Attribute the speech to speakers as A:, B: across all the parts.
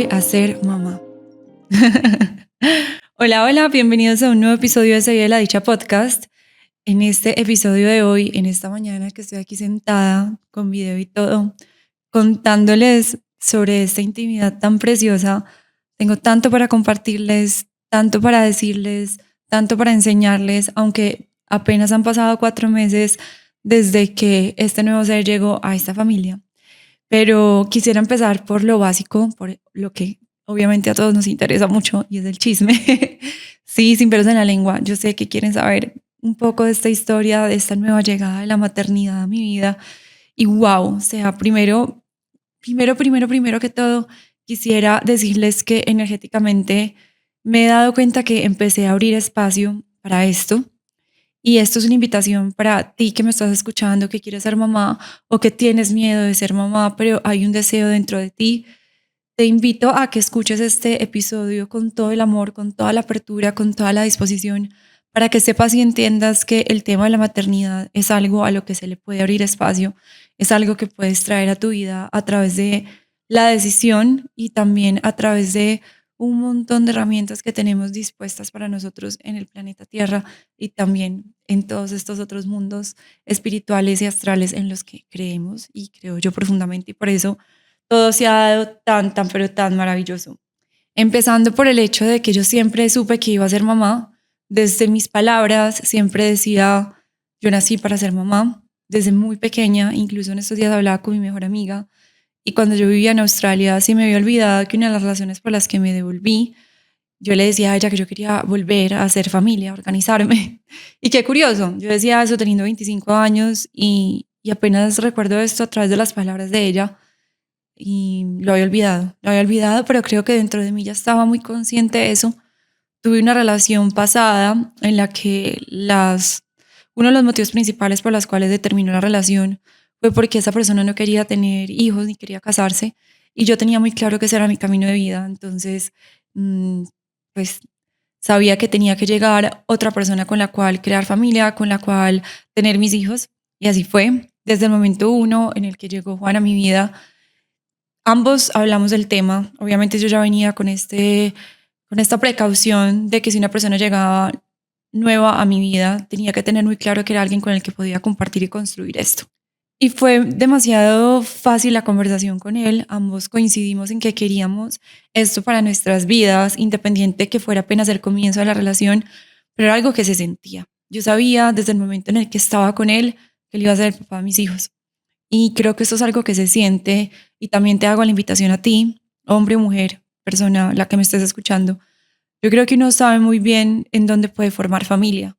A: voy a ser mamá. Hola, hola, bienvenidos a un nuevo episodio de Se Vive la Dicha Podcast. En este episodio de hoy, en esta mañana que estoy aquí sentada con video y todo, contándoles sobre esta intimidad tan preciosa, tengo tanto para compartirles, tanto para decirles, tanto para enseñarles, aunque apenas han pasado 4 meses desde que este nuevo ser llegó a esta familia. Pero quisiera empezar por lo básico, por lo que obviamente a todos nos interesa mucho y es el chisme. Sí, sin pelos en la lengua. Yo sé que quieren saber un poco de esta historia, de esta nueva llegada de la maternidad a mi vida. Y wow, o sea, primero que todo, quisiera decirles que energéticamente me he dado cuenta que empecé a abrir espacio para esto. Y esto es una invitación para ti que me estás escuchando, que quieres ser mamá o que tienes miedo de ser mamá, pero hay un deseo dentro de ti. Te invito a que escuches este episodio con todo el amor, con toda la apertura, con toda la disposición, para que sepas y entiendas que el tema de la maternidad es algo a lo que se le puede abrir espacio, es algo que puedes traer a tu vida a través de la decisión y también a través de un montón de herramientas que tenemos dispuestas para nosotros en el planeta Tierra y también en todos estos otros mundos espirituales y astrales en los que creemos y creo yo profundamente, y por eso todo se ha dado pero tan maravilloso. Empezando por el hecho de que yo siempre supe que iba a ser mamá. Desde mis palabras siempre decía, yo nací para ser mamá. Desde muy pequeña, incluso en estos días hablaba con mi mejor amiga. Y cuando yo vivía en Australia, sí me había olvidado que una de las razones por las que me devolví, yo le decía a ella que yo quería volver a hacer familia, a organizarme. Y qué curioso, yo decía eso teniendo 25 años y apenas recuerdo esto a través de las palabras de ella y lo había olvidado, pero creo que dentro de mí ya estaba muy consciente de eso. Tuve una relación pasada en la que uno de los motivos principales por los cuales determinó la relación fue porque esa persona no quería tener hijos ni quería casarse y yo tenía muy claro que ese era mi camino de vida. Entonces, mm, pues sabía que tenía que llegar otra persona con la cual crear familia, con la cual tener mis hijos, y así fue. Desde el momento uno en el que llegó Juan a mi vida, ambos hablamos del tema. Obviamente yo ya venía con esta precaución de que si una persona llegaba nueva a mi vida, tenía que tener muy claro que era alguien con el que podía compartir y construir esto. Y fue demasiado fácil la conversación con él. Ambos coincidimos en que queríamos esto para nuestras vidas, independiente que fuera apenas el comienzo de la relación, pero era algo que se sentía. Yo sabía desde el momento en el que estaba con él que él iba a ser el papá de mis hijos. Y creo que esto es algo que se siente, y también te hago la invitación a ti, hombre o mujer, persona, la que me estés escuchando. Yo creo que uno sabe muy bien en dónde puede formar familia,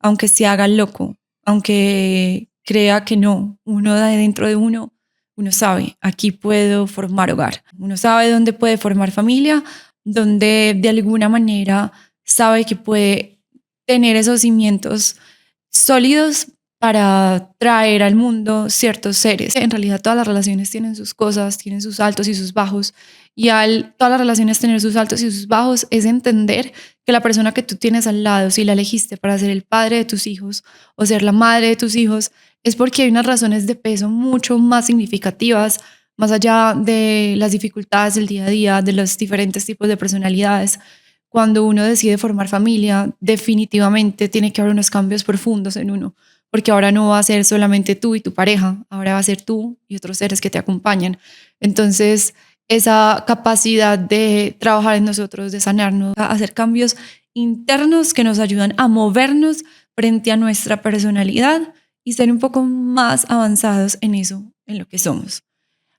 A: aunque se haga loco, aunque crea que no, uno de dentro de uno, uno sabe, aquí puedo formar hogar. Uno sabe dónde puede formar familia, donde de alguna manera sabe que puede tener esos cimientos sólidos para traer al mundo ciertos seres. En realidad todas las relaciones tienen sus cosas, tienen sus altos y sus bajos, y al todas las relaciones tener sus altos y sus bajos es entender que la persona que tú tienes al lado, si la elegiste para ser el padre de tus hijos o ser la madre de tus hijos, es porque hay unas razones de peso mucho más significativas, más allá de las dificultades del día a día, de los diferentes tipos de personalidades. Cuando uno decide formar familia, definitivamente tiene que haber unos cambios profundos en uno, porque ahora no va a ser solamente tú y tu pareja, ahora va a ser tú y otros seres que te acompañan. Entonces, esa capacidad de trabajar en nosotros, de sanarnos, a hacer cambios internos que nos ayudan a movernos frente a nuestra personalidad y ser un poco más avanzados en eso, en lo que somos.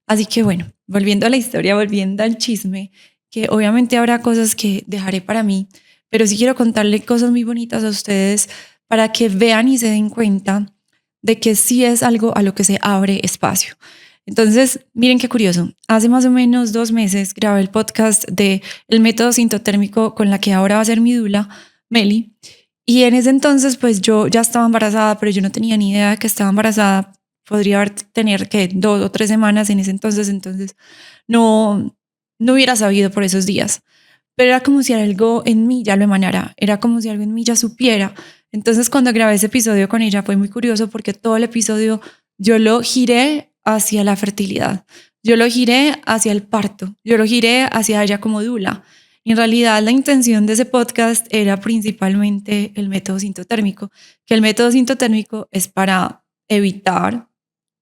A: Así que bueno, volviendo a la historia, volviendo al chisme, que obviamente habrá cosas que dejaré para mí, pero sí quiero contarle cosas muy bonitas a ustedes para que vean y se den cuenta de que sí es algo a lo que se abre espacio. Entonces, miren qué curioso. Hace más o menos 2 meses grabé el podcast de el método sintotérmico con la que ahora va a ser mi dula, Meli. Y en ese entonces, pues yo ya estaba embarazada, pero yo no tenía ni idea de que estaba embarazada. Podría haber tener que 2 o 3 semanas en ese entonces no, no hubiera sabido por esos días. Pero era como si algo en mí ya lo emanara, era como si algo en mí ya supiera. Entonces cuando grabé ese episodio con ella fue muy curioso porque todo el episodio yo lo giré hacia la fertilidad. yo lo giré hacia el parto, yo lo giré hacia ella como dula. Y en realidad la intención de ese podcast era principalmente el método sintotérmico, que el método sintotérmico es para evitar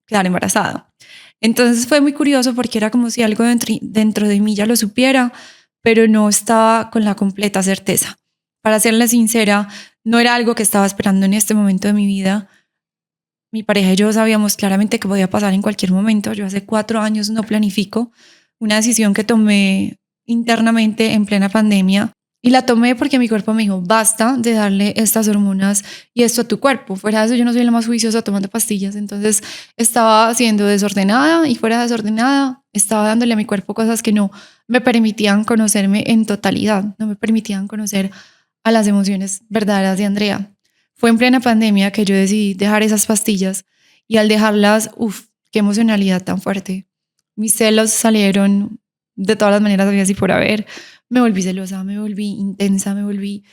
A: quedar embarazada. Entonces fue muy curioso porque era como si algo dentro de mí ya lo supiera, pero no estaba con la completa certeza. Para serle sincera, no era algo que estaba esperando en este momento de mi vida. Mi pareja y yo sabíamos claramente que podía pasar en cualquier momento. Yo hace 4 años no planifico, una decisión que tomé internamente en plena pandemia, y la tomé porque mi cuerpo me dijo, basta de darle estas hormonas y esto a tu cuerpo. Fuera de eso, yo no soy la más juiciosa tomando pastillas. Entonces estaba siendo desordenada, y fuera desordenada, estaba dándole a mi cuerpo cosas que no me permitían conocerme en totalidad, no me permitían conocer a las emociones verdaderas de Andrea. Fue en plena pandemia que yo decidí dejar esas pastillas, y al dejarlas, qué emocionalidad tan fuerte. Mis celos salieron de todas las maneras había así por haber. Me volví celosa, me volví intensa, me volví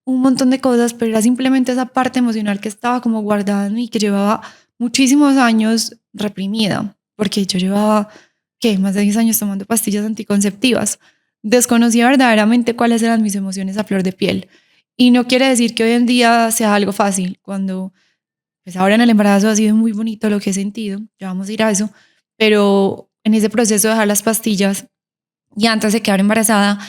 A: un montón de cosas, pero era simplemente esa parte emocional que estaba como guardada en mí, que llevaba muchísimos años reprimida, porque yo llevaba, ¿qué? Más de 10 años tomando pastillas anticonceptivas. Desconocía verdaderamente cuáles eran mis emociones a flor de piel. Y no quiere decir que hoy en día sea algo fácil, cuando pues ahora en el embarazo ha sido muy bonito lo que he sentido, ya vamos a ir a eso, pero en ese proceso de dejar las pastillas y antes de quedar embarazada,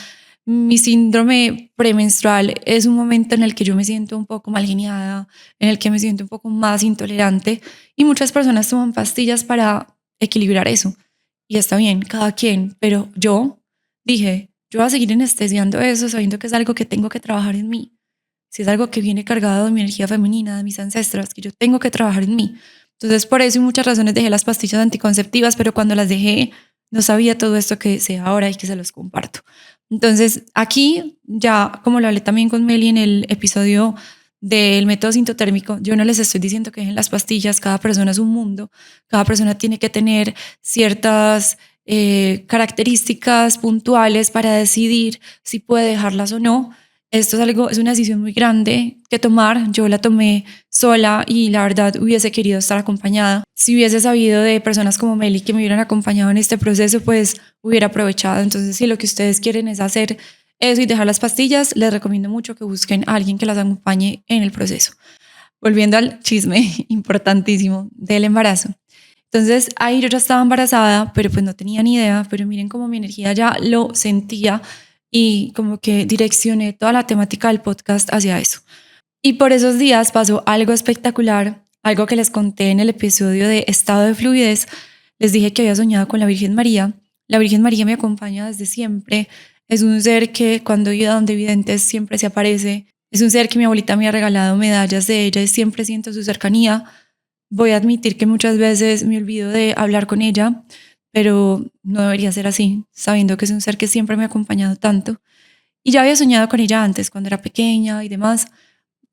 A: mi síndrome premenstrual es un momento en el que yo me siento un poco mal geniada, en el que me siento un poco más intolerante, y muchas personas toman pastillas para equilibrar eso. Y está bien, cada quien, pero yo dije, yo voy a seguir anestesiando eso sabiendo que es algo que tengo que trabajar en mí. Si es algo que viene cargado de mi energía femenina, de mis ancestras, que yo tengo que trabajar en mí. Entonces, por eso y muchas razones dejé las pastillas anticonceptivas, pero cuando las dejé, no sabía todo esto que sé ahora y que se los comparto. Entonces, aquí ya, como lo hablé también con Meli en el episodio del método sintotérmico, yo no les estoy diciendo que dejen las pastillas, cada persona es un mundo, cada persona tiene que tener ciertas características puntuales para decidir si puede dejarlas o no. Esto es una decisión muy grande que tomar. Yo la tomé sola y la verdad hubiese querido estar acompañada. Si hubiese sabido de personas como Meli que me hubieran acompañado en este proceso, pues hubiera aprovechado. Entonces, si lo que ustedes quieren es hacer eso y dejar las pastillas, les recomiendo mucho que busquen a alguien que las acompañe en el proceso. Volviendo al chisme importantísimo del embarazo. Entonces ahí yo ya estaba embarazada, pero pues no tenía ni idea, pero miren cómo mi energía ya lo sentía, y como que direccioné toda la temática del podcast hacia eso. Y por esos días pasó algo espectacular, algo que les conté en el episodio de Estado de Fluidez. Les dije que había soñado con la Virgen María. La Virgen María me acompaña desde siempre. Es un ser que cuando he ido a donde videntes siempre se aparece. Es un ser que mi abuelita me ha regalado medallas de ella y siempre siento su cercanía. Voy a admitir que muchas veces me olvido de hablar con ella, pero no debería ser así, sabiendo que es un ser que siempre me ha acompañado tanto. Y ya había soñado con ella antes, cuando era pequeña y demás,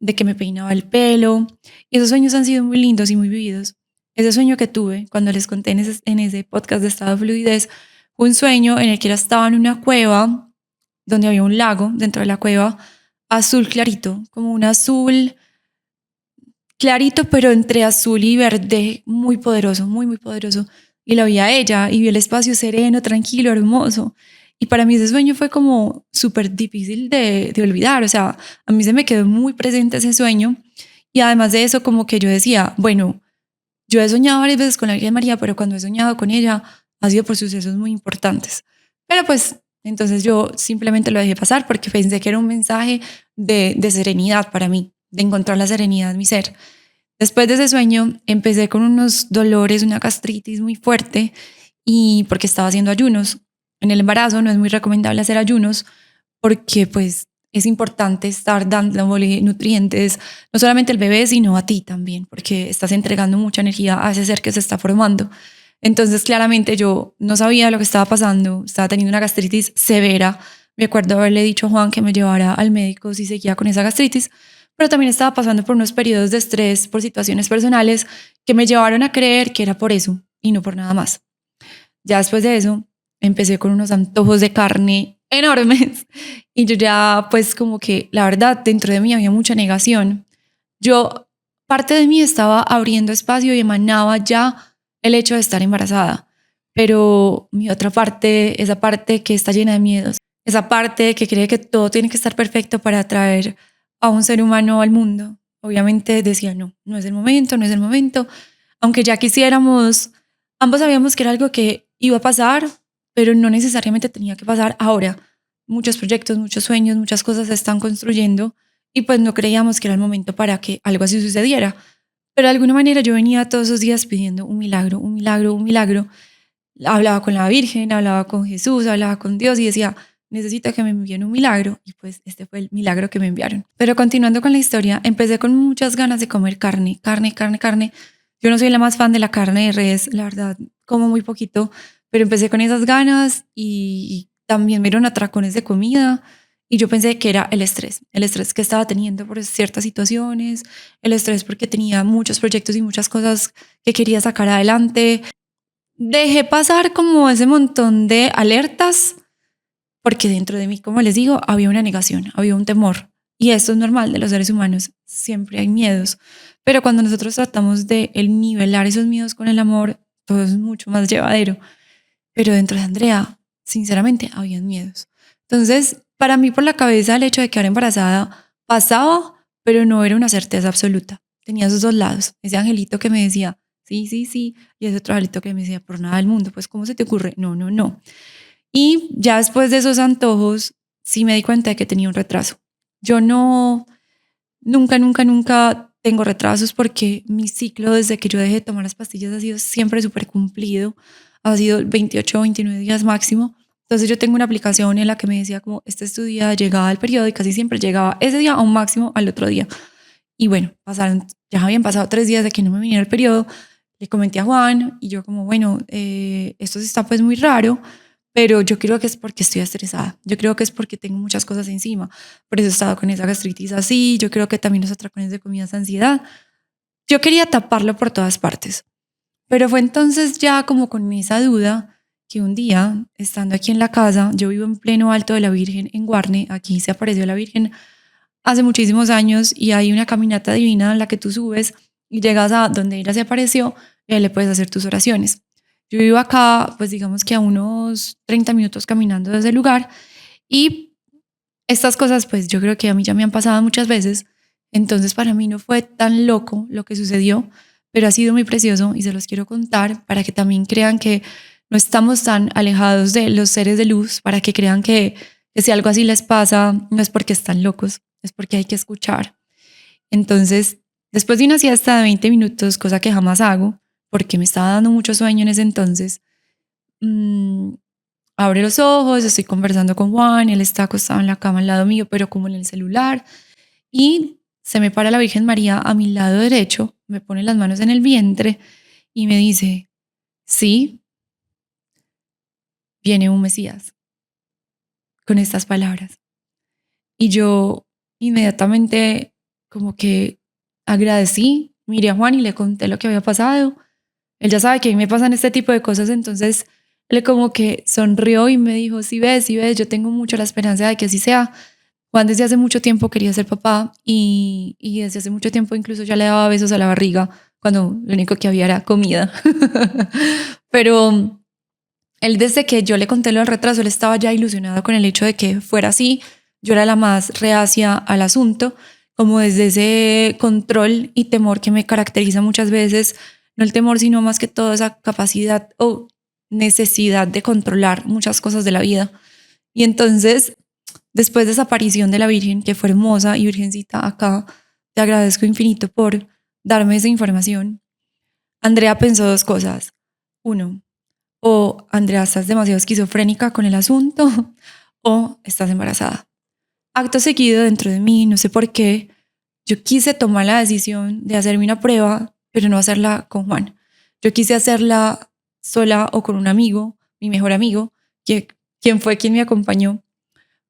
A: de que me peinaba el pelo. Y esos sueños han sido muy lindos y muy vividos. Ese sueño que tuve cuando les conté en ese podcast de Estado de Fluidez fue un sueño en el que estaba en una cueva donde había un lago dentro de la cueva, azul clarito, como un azul clarito, pero entre azul y verde, muy poderoso, muy, muy poderoso. Y la vi a ella y vi el espacio sereno, tranquilo, hermoso. Y para mí ese sueño fue como súper difícil de olvidar. O sea, a mí se me quedó muy presente ese sueño. Y además de eso, como que yo decía, bueno, yo he soñado varias veces con la Virgen María, pero cuando he soñado con ella ha sido por sucesos muy importantes. Pero pues entonces yo simplemente lo dejé pasar porque pensé que era un mensaje de serenidad para mí, de encontrar la serenidad en mi ser. Después de ese sueño empecé con unos dolores, una gastritis muy fuerte, y porque estaba haciendo ayunos. En el embarazo no es muy recomendable hacer ayunos porque pues es importante estar dándole nutrientes, no solamente al bebé, sino a ti también, porque estás entregando mucha energía a ese ser que se está formando. Entonces claramente yo no sabía lo que estaba pasando, estaba teniendo una gastritis severa. Me acuerdo haberle dicho a Juan que me llevara al médico si seguía con esa gastritis, pero también estaba pasando por unos periodos de estrés por situaciones personales que me llevaron a creer que era por eso y no por nada más. Ya después de eso, empecé con unos antojos de carne enormes, y yo ya pues como que la verdad dentro de mí había mucha negación. Yo, parte de mí estaba abriendo espacio y emanaba ya el hecho de estar embarazada, pero mi otra parte, esa parte que está llena de miedos, esa parte que cree que todo tiene que estar perfecto para atraer a un ser humano al mundo, obviamente decía no, no es el momento, no es el momento, aunque ya quisiéramos, ambos sabíamos que era algo que iba a pasar, pero no necesariamente tenía que pasar ahora. Muchos proyectos, muchos sueños, muchas cosas se están construyendo y pues no creíamos que era el momento para que algo así sucediera. Pero de alguna manera yo venía todos los días pidiendo un milagro, un milagro, un milagro. Hablaba con la Virgen, hablaba con Jesús, hablaba con Dios y decía, necesito que me envíen un milagro. Y pues este fue el milagro que me enviaron. Pero continuando con la historia, empecé con muchas ganas de comer carne, carne, carne, carne. Yo no soy la más fan de la carne de res, la verdad, como muy poquito, pero empecé con esas ganas y también me dieron atracones de comida. Y yo pensé que era el estrés que estaba teniendo por ciertas situaciones, el estrés porque tenía muchos proyectos y muchas cosas que quería sacar adelante. Dejé pasar como ese montón de alertas porque dentro de mí, como les digo, había una negación, había un temor. Y esto es normal de los seres humanos, siempre hay miedos. Pero cuando nosotros tratamos de el nivelar esos miedos con el amor, todo es mucho más llevadero. Pero dentro de Andrea, sinceramente, habían miedos. Entonces, para mí por la cabeza el hecho de quedar embarazada pasaba, pero no era una certeza absoluta. Tenía esos dos lados. Ese angelito que me decía, sí, sí, sí, y ese otro angelito que me decía, por nada del mundo, pues ¿cómo se te ocurre? No, no, no. Y ya después de esos antojos, sí me di cuenta de que tenía un retraso. Yo no, nunca, nunca, nunca tengo retrasos porque mi ciclo desde que yo dejé de tomar las pastillas ha sido siempre súper cumplido. Ha sido 28 o 29 días máximo. Entonces yo tengo una aplicación en la que me decía como, este es tu día, llegaba al periodo y casi siempre llegaba ese día a un máximo al otro día. Y bueno, ya habían pasado 3 días de que no me viniera el periodo. Le comenté a Juan y yo como, bueno, esto sí está pues muy raro, pero yo creo que es porque estoy estresada. Yo creo que es porque tengo muchas cosas encima. Por eso he estado con esa gastritis así. Yo creo que también los atracones de comida es ansiedad. Yo quería taparlo por todas partes. Pero fue entonces ya como con esa duda que un día, estando aquí en la casa, yo vivo en pleno Alto de la Virgen en Guarne, aquí se apareció la Virgen hace muchísimos años y hay una caminata divina en la que tú subes y llegas a donde ella se apareció y ahí le puedes hacer tus oraciones. Yo vivo acá, pues digamos que a unos 30 minutos caminando desde el lugar y estas cosas pues yo creo que a mí ya me han pasado muchas veces, entonces para mí no fue tan loco lo que sucedió, pero ha sido muy precioso y se los quiero contar para que también crean que no estamos tan alejados de los seres de luz, para que crean que si algo así les pasa no es porque están locos, es porque hay que escuchar. Entonces, después de una siesta de 20 minutos, cosa que jamás hago, porque me estaba dando mucho sueño en ese entonces, mmm, abro los ojos, estoy conversando con Juan, él está acostado en la cama al lado mío, pero como en el celular, y se me para la Virgen María a mi lado derecho, me pone las manos en el vientre y me dice, sí, viene un Mesías, con estas palabras. Y yo inmediatamente como que agradecí, miré a Juan y le conté lo que había pasado. Él ya sabe que a mí me pasan este tipo de cosas, entonces él como que sonrió y me dijo, sí ves, yo tengo mucho la esperanza de que así sea. Juan desde hace mucho tiempo quería ser papá y desde hace mucho tiempo incluso ya le daba besos a la barriga cuando lo único que había era comida. Pero él desde que yo le conté lo del retraso, él estaba ya ilusionado con el hecho de que fuera así. Yo era la más reacia al asunto, como desde ese control y temor que me caracteriza muchas veces, no el temor, sino más que todo esa capacidad o necesidad de controlar muchas cosas de la vida. Y entonces, después de esa aparición de la Virgen, que fue hermosa y Virgencita, acá te agradezco infinito por darme esa información. Andrea pensó dos cosas. Uno, o Andrea, estás demasiado esquizofrénica con el asunto, o estás embarazada. Acto seguido, dentro de mí, no sé por qué, yo quise tomar la decisión de hacerme una prueba, pero no hacerla con Juan. Yo quise hacerla sola o con un amigo, mi mejor amigo, quien fue quien me acompañó,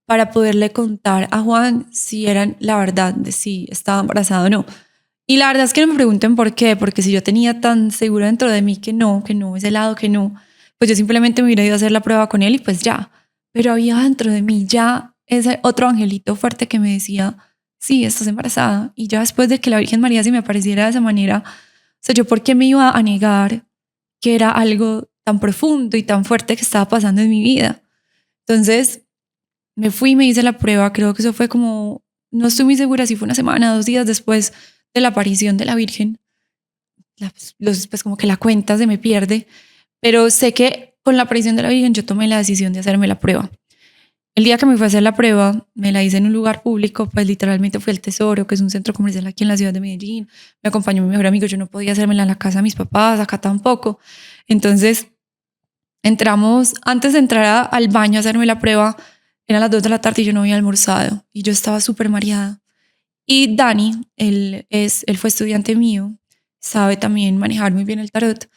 A: para poderle contar a Juan si eran la verdad de si estaba embarazada o no. Y la verdad es que no me pregunten por qué, porque si yo tenía tan seguro dentro de mí que no, ese lado que no, pues yo simplemente me hubiera ido a hacer la prueba con él y pues ya. Pero había dentro de mí ya ese otro angelito fuerte que me decía, sí, estás embarazada. Y ya después de que la Virgen María se me apareciera de esa manera, o sea, yo por qué me iba a negar que era algo tan profundo y tan fuerte que estaba pasando en mi vida. Entonces me fui, me hice la prueba, creo que eso fue como, no estoy muy segura si fue una semana, 2 días después de la aparición de la Virgen. Pues como que la cuenta se me pierde, pero sé que con la aparición de la Virgen yo tomé la decisión de hacerme la prueba. El día que me fui a hacer la prueba, me la hice en un lugar público, pues literalmente fue el Tesoro, que es un centro comercial aquí en la ciudad de Medellín. Me acompañó mi mejor amigo, yo no podía hacérmela en la casa de mis papás, acá tampoco. Entonces entramos, antes de entrar al baño a hacerme la prueba, eran las 2 de la tarde y yo no había almorzado y yo estaba súper mareada. Y Dani, él fue estudiante mío, sabe también manejar muy bien el tarot.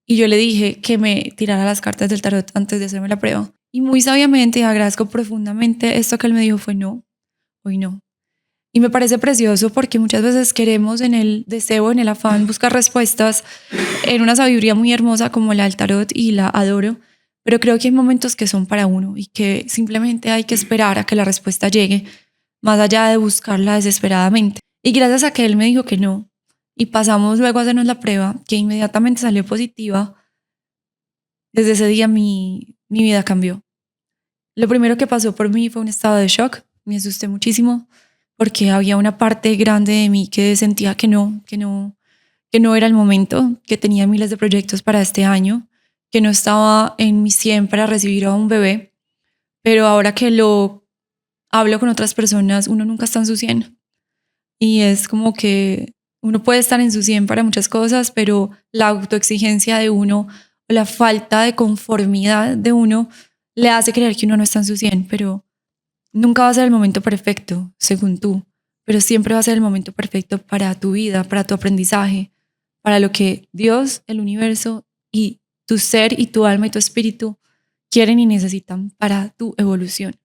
A: Y yo le dije que me tirara las cartas del tarot antes de hacerme la prueba. Y muy sabiamente, y agradezco profundamente, esto que él me dijo fue no, hoy no. Y me parece precioso porque muchas veces queremos en el deseo, en el afán, buscar respuestas en una sabiduría muy hermosa como la del tarot y la adoro, pero creo que hay momentos que son para uno y que simplemente hay que esperar a que la respuesta llegue, más allá de buscarla desesperadamente. Y gracias a que él me dijo que no, y pasamos luego a hacernos la prueba, que inmediatamente salió positiva, desde ese día mi vida cambió. Lo primero que pasó por mí fue un estado de shock, me asusté muchísimo porque había una parte grande de mí que sentía que no era el momento, que tenía miles de proyectos para este año, que no estaba en mi 100 para recibir a un bebé, pero ahora que lo hablo con otras personas, uno nunca está en su 100 y es como que uno puede estar en su 100 para muchas cosas, pero la autoexigencia de uno o la falta de conformidad de uno le hace creer que uno no está en su 100, pero nunca va a ser el momento perfecto, según tú, pero siempre va a ser el momento perfecto para tu vida, para tu aprendizaje, para lo que Dios, el universo y tu ser y tu alma y tu espíritu quieren y necesitan para tu evolución.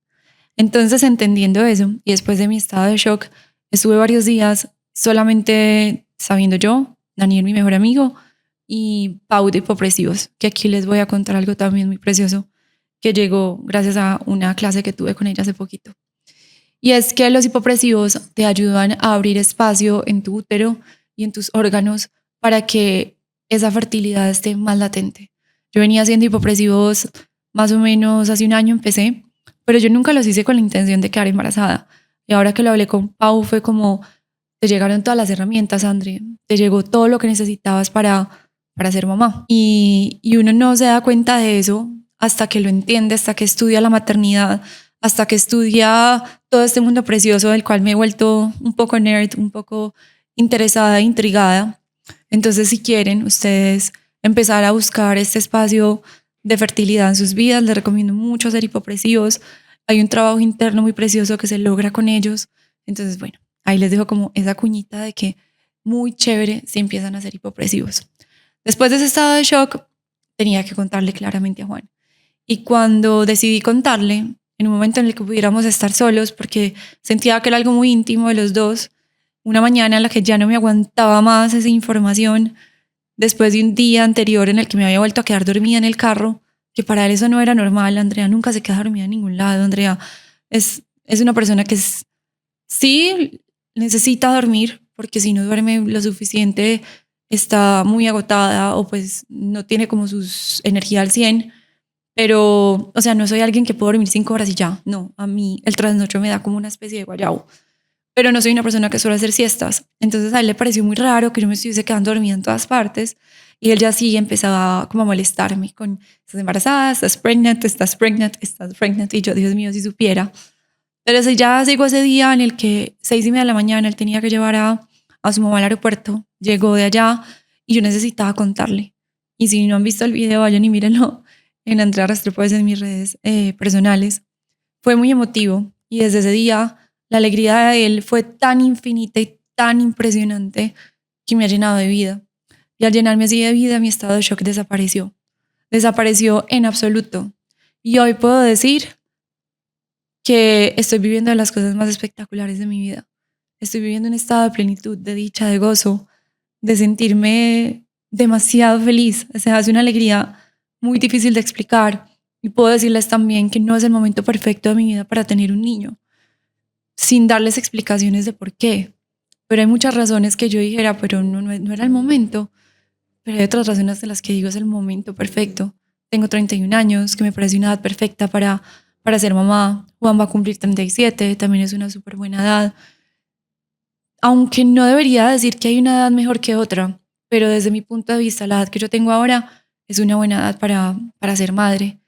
A: Entonces, entendiendo eso, y después de mi estado de shock, estuve varios días solamente sabiendo yo, Daniel, mi mejor amigo, y Pau de Hipopresivos, que aquí les voy a contar algo también muy precioso que llegó gracias a una clase que tuve con ella hace poquito. Y es que los hipopresivos te ayudan a abrir espacio en tu útero y en tus órganos para que esa fertilidad esté más latente. Yo venía haciendo hipopresivos más o menos hace un año empecé, pero yo nunca los hice con la intención de quedar embarazada. Y ahora que lo hablé con Pau fue como, te llegaron todas las herramientas, André, te llegó todo lo que necesitabas para ser mamá. Y uno no se da cuenta de eso hasta que lo entiende, hasta que estudia la maternidad, hasta que estudia todo este mundo precioso del cual me he vuelto un poco nerd, un poco interesada, intrigada. Entonces, si quieren ustedes empezar a buscar este espacio de fertilidad en sus vidas, les recomiendo mucho hacer hipopresivos. Hay un trabajo interno muy precioso que se logra con ellos. Entonces, bueno, ahí les dejo como esa cuñita de que muy chévere si empiezan a hacer hipopresivos. Después de ese estado de shock, tenía que contarle claramente a Juan. Y cuando decidí contarle, en un momento en el que pudiéramos estar solos, porque sentía que era algo muy íntimo de los dos, una mañana en la que ya no me aguantaba más esa información, después de un día anterior en el que me había vuelto a quedar dormida en el carro, que para él eso no era normal. Andrea nunca se queda dormida en ningún lado. Andrea es una persona que sí necesita dormir, porque si no duerme lo suficiente está muy agotada o pues no tiene como sus energía al 100. Pero, o sea, no soy alguien que puedo dormir 5 horas y ya. No, a mí el trasnocho me da como una especie de guayabo. Pero no soy una persona que suele hacer siestas. Entonces a él le pareció muy raro que yo me estuviese quedando dormida en todas partes. Y él ya sí empezaba como a molestarme con, estás embarazada, estás pregnant, estás pregnant, estás pregnant. Y yo, Dios mío, si supiera. Pero si ya llegó ese día en el que 6:30 de la mañana él tenía que llevar a su mamá al aeropuerto. Llegó de allá y yo necesitaba contarle. Y si no han visto el video, vayan y mírenlo en Andrea Restrepo en mis redes personales. Fue muy emotivo y desde ese día la alegría de él fue tan infinita y tan impresionante que me ha llenado de vida. Y al llenarme así de vida, mi estado de shock desapareció. Desapareció en absoluto. Y hoy puedo decir que estoy viviendo las cosas más espectaculares de mi vida. Estoy viviendo un estado de plenitud, de dicha, de gozo, de sentirme demasiado feliz. O sea, es una alegría muy difícil de explicar. Y puedo decirles también que no es el momento perfecto de mi vida para tener un niño, sin darles explicaciones de por qué. Pero hay muchas razones que yo dijera, pero no era el momento. Pero hay otras razones de las que digo es el momento perfecto. tengo 31 años, que me parece una edad perfecta para ser mamá. Juan va a cumplir 37, también es una súper buena edad. Aunque no debería decir que hay una edad mejor que otra, pero desde mi punto de vista, la edad que yo tengo ahora es una buena edad para ser madre.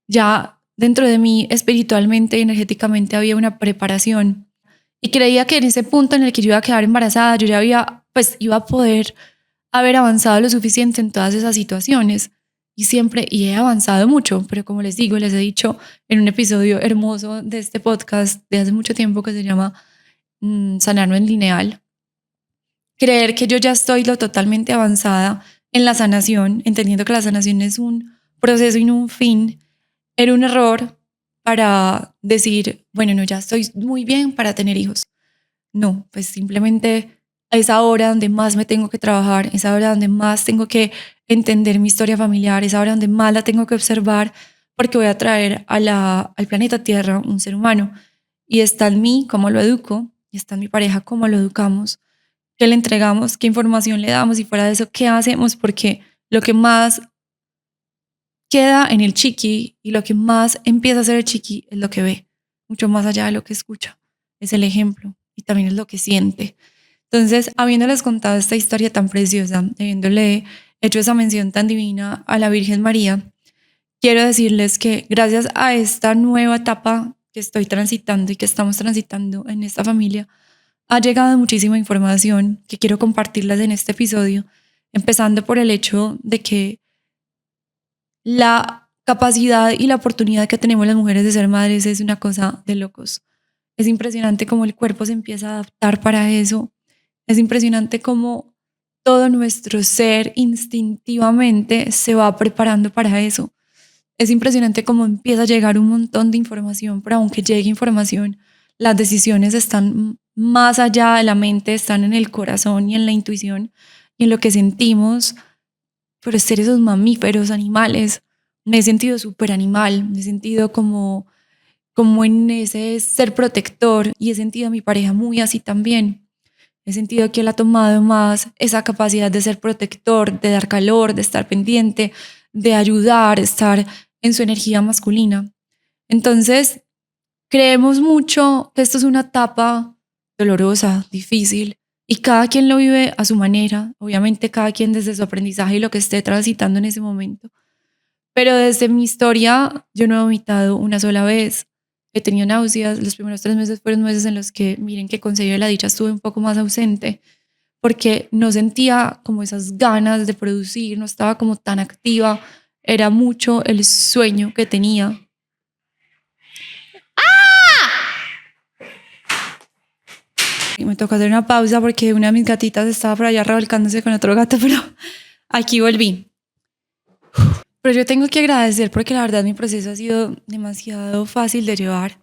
A: Ya dentro de mí, espiritualmente y energéticamente, había una preparación y creía que en ese punto en el que yo iba a quedar embarazada, yo ya iba a poder haber avanzado lo suficiente en todas esas situaciones. Y he avanzado mucho, pero como les digo, les he dicho en un episodio hermoso de este podcast de hace mucho tiempo que se llama Sanar no es lineal, creer que yo ya estoy lo totalmente avanzada en la sanación, entendiendo que la sanación es un proceso y no un fin, era un error para decir, bueno, no, ya estoy muy bien para tener hijos. No, pues simplemente es ahora donde más me tengo que trabajar, es ahora donde más tengo que entender mi historia familiar, es ahora donde más la tengo que observar, porque voy a traer al planeta Tierra un ser humano. Y está en mí cómo lo educo, y está en mi pareja cómo lo educamos, qué le entregamos, qué información le damos y fuera de eso, qué hacemos, porque lo que más queda en el chiqui y lo que más empieza a hacer el chiqui es lo que ve, mucho más allá de lo que escucha. Es el ejemplo y también es lo que siente. Entonces, habiéndoles contado esta historia tan preciosa, habiéndole hecho esa mención tan divina a la Virgen María, quiero decirles que gracias a esta nueva etapa que estoy transitando y que estamos transitando en esta familia, ha llegado muchísima información que quiero compartirles en este episodio, empezando por el hecho de que la capacidad y la oportunidad que tenemos las mujeres de ser madres es una cosa de locos. Es impresionante cómo el cuerpo se empieza a adaptar para eso. Es impresionante cómo todo nuestro ser instintivamente se va preparando para eso. Es impresionante cómo empieza a llegar un montón de información, pero aunque llegue información, las decisiones están más allá de la mente, están en el corazón y en la intuición y en lo que sentimos por ser esos mamíferos, animales. Me he sentido súper animal, me he sentido como en ese ser protector y he sentido a mi pareja muy así también. He sentido que él ha tomado más esa capacidad de ser protector, de dar calor, de estar pendiente, de ayudar, estar en su energía masculina. Entonces, creemos mucho que esto es una etapa dolorosa, difícil, y cada quien lo vive a su manera, obviamente cada quien desde su aprendizaje y lo que esté transitando en ese momento. Pero desde mi historia, yo no he vomitado una sola vez. He tenido náuseas. Los primeros 3 meses fueron meses en los que, miren que con sello de la dicha estuve un poco más ausente, porque no sentía como esas ganas de producir, no estaba como tan activa. Era mucho el sueño que tenía. Y me tocó hacer una pausa porque una de mis gatitas estaba por allá revolcándose con otro gato, pero aquí volví. Pero yo tengo que agradecer porque la verdad mi proceso ha sido demasiado fácil de llevar.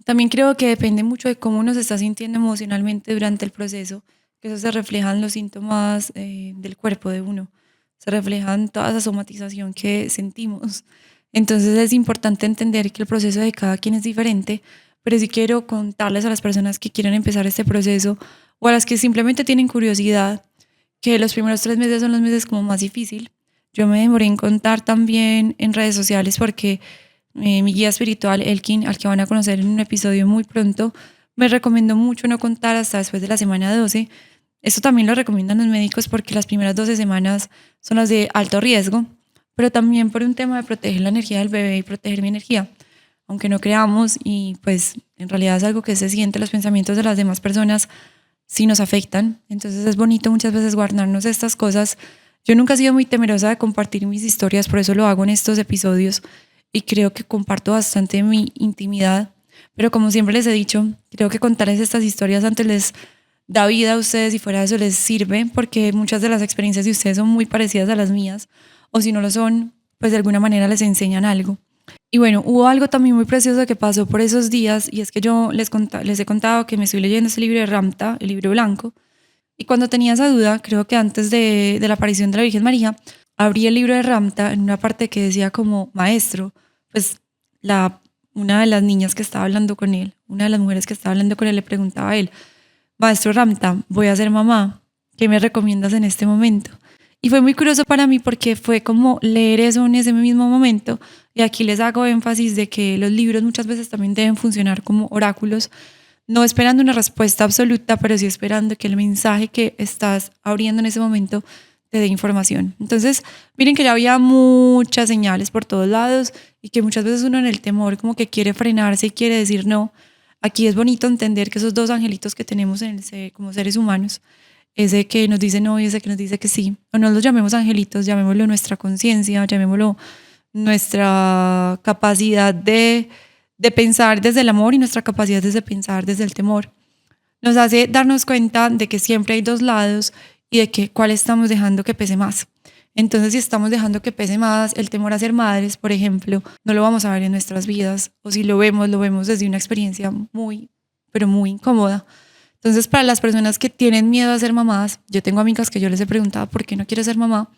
A: También creo que depende mucho de cómo uno se está sintiendo emocionalmente durante el proceso, que eso se refleja en los síntomas del cuerpo de uno, se refleja en toda esa somatización que sentimos. Entonces es importante entender que el proceso de cada quien es diferente, pero sí quiero contarles a las personas que quieren empezar este proceso o a las que simplemente tienen curiosidad que los primeros 3 meses son los meses como más difícil. Yo me demoré en contar también en redes sociales porque mi guía espiritual, Elkin, al que van a conocer en un episodio muy pronto, me recomendó mucho no contar hasta después de la semana 12. Esto también lo recomiendan los médicos porque las primeras 12 semanas son las de alto riesgo, pero también por un tema de proteger la energía del bebé y proteger mi energía. Aunque no creamos, y pues en realidad es algo que se siente, los pensamientos de las demás personas sí nos afectan. Entonces es bonito muchas veces guardarnos estas cosas. Yo nunca he sido muy temerosa de compartir mis historias, por eso lo hago en estos episodios y creo que comparto bastante mi intimidad. Pero como siempre les he dicho, creo que contarles estas historias antes les da vida a ustedes y fuera de eso les sirve porque muchas de las experiencias de ustedes son muy parecidas a las mías o si no lo son, pues de alguna manera les enseñan algo. Y bueno, hubo algo también muy precioso que pasó por esos días y es que yo les he contado que me estoy leyendo ese libro de Ramta, el libro blanco, y cuando tenía esa duda, creo que antes de la aparición de la Virgen María, abrí el libro de Ramta en una parte que decía como maestro, pues una de las niñas que estaba hablando con él, una de las mujeres que estaba hablando con él le preguntaba a él, maestro Ramta, voy a ser mamá, ¿qué me recomiendas en este momento? Y fue muy curioso para mí porque fue como leer eso en ese mismo momento. Y aquí les hago énfasis de que los libros muchas veces también deben funcionar como oráculos, no esperando una respuesta absoluta, pero sí esperando que el mensaje que estás abriendo en ese momento te dé información. Entonces, miren que ya había muchas señales por todos lados y que muchas veces uno en el temor como que quiere frenarse y quiere decir no. Aquí es bonito entender que esos dos angelitos que tenemos en el ser, como seres humanos, ese que nos dice no y ese que nos dice que sí, o no los llamemos angelitos, llamémoslo nuestra conciencia, llamémoslo nuestra capacidad de pensar desde el amor y nuestra capacidad de pensar desde el temor. Nos hace darnos cuenta de que siempre hay dos lados y de que cuál estamos dejando que pese más. Entonces, si estamos dejando que pese más el temor a ser madres, por ejemplo, no lo vamos a ver en nuestras vidas, o si lo vemos desde una experiencia muy, pero muy incómoda. Entonces, para las personas que tienen miedo a ser mamás, yo tengo amigas que yo les he preguntado por qué no quieres ser mamá.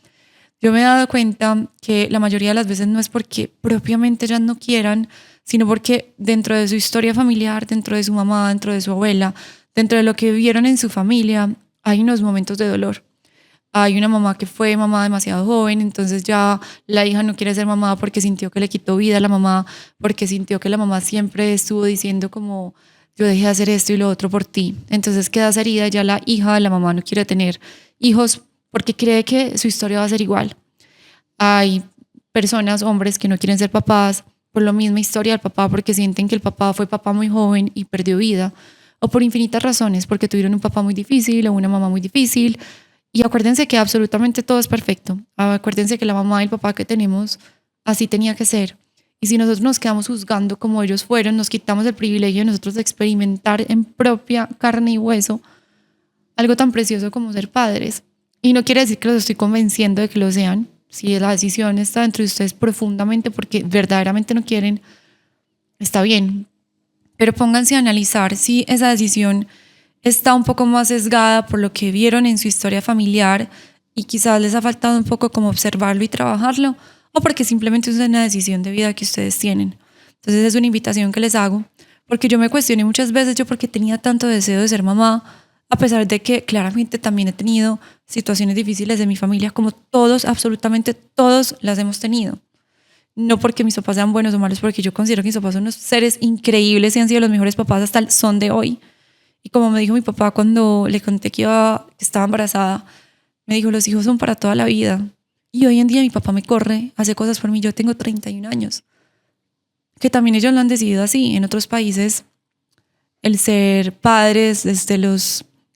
A: Yo me he dado cuenta que la mayoría de las veces no es porque propiamente ellas no quieran, sino porque dentro de su historia familiar, dentro de su mamá, dentro de su abuela, dentro de lo que vivieron en su familia, hay unos momentos de dolor. Hay una mamá que fue mamá demasiado joven, entonces ya la hija no quiere ser mamá porque sintió que le quitó vida a la mamá, porque sintió que la mamá siempre estuvo diciendo como yo dejé de hacer esto y lo otro por ti. Entonces queda esa herida, ya la hija de la mamá no quiere tener hijos porque cree que su historia va a ser igual. Hay personas, hombres, que no quieren ser papás por la misma historia del papá porque sienten que el papá fue papá muy joven y perdió vida, o por infinitas razones, porque tuvieron un papá muy difícil o una mamá muy difícil. Y acuérdense que absolutamente todo es perfecto. Acuérdense que la mamá y el papá que tenemos así tenía que ser. Y si nosotros nos quedamos juzgando como ellos fueron, nos quitamos el privilegio de nosotros de experimentar en propia carne y hueso algo tan precioso como ser padres. Y no quiere decir que los estoy convenciendo de que lo sean. Si la decisión está dentro de ustedes profundamente porque verdaderamente no quieren, está bien. Pero pónganse a analizar si esa decisión está un poco más sesgada por lo que vieron en su historia familiar y quizás les ha faltado un poco como observarlo y trabajarlo, o porque simplemente es una decisión de vida que ustedes tienen. Entonces es una invitación que les hago, porque yo me cuestioné muchas veces yo porque tenía tanto deseo de ser mamá, a pesar de que claramente también he tenido situaciones difíciles de mi familia, como todos, absolutamente todos las hemos tenido. No porque mis papás sean buenos o malos, porque yo considero que mis papás son unos seres increíbles y han sido los mejores papás hasta el son de hoy. Y como me dijo mi papá cuando le conté que estaba embarazada, me dijo, los hijos son para toda la vida. Y hoy en día mi papá me corre, hace cosas por mí. Yo tengo 31 años. Que también ellos lo han decidido así. En otros países, el ser padres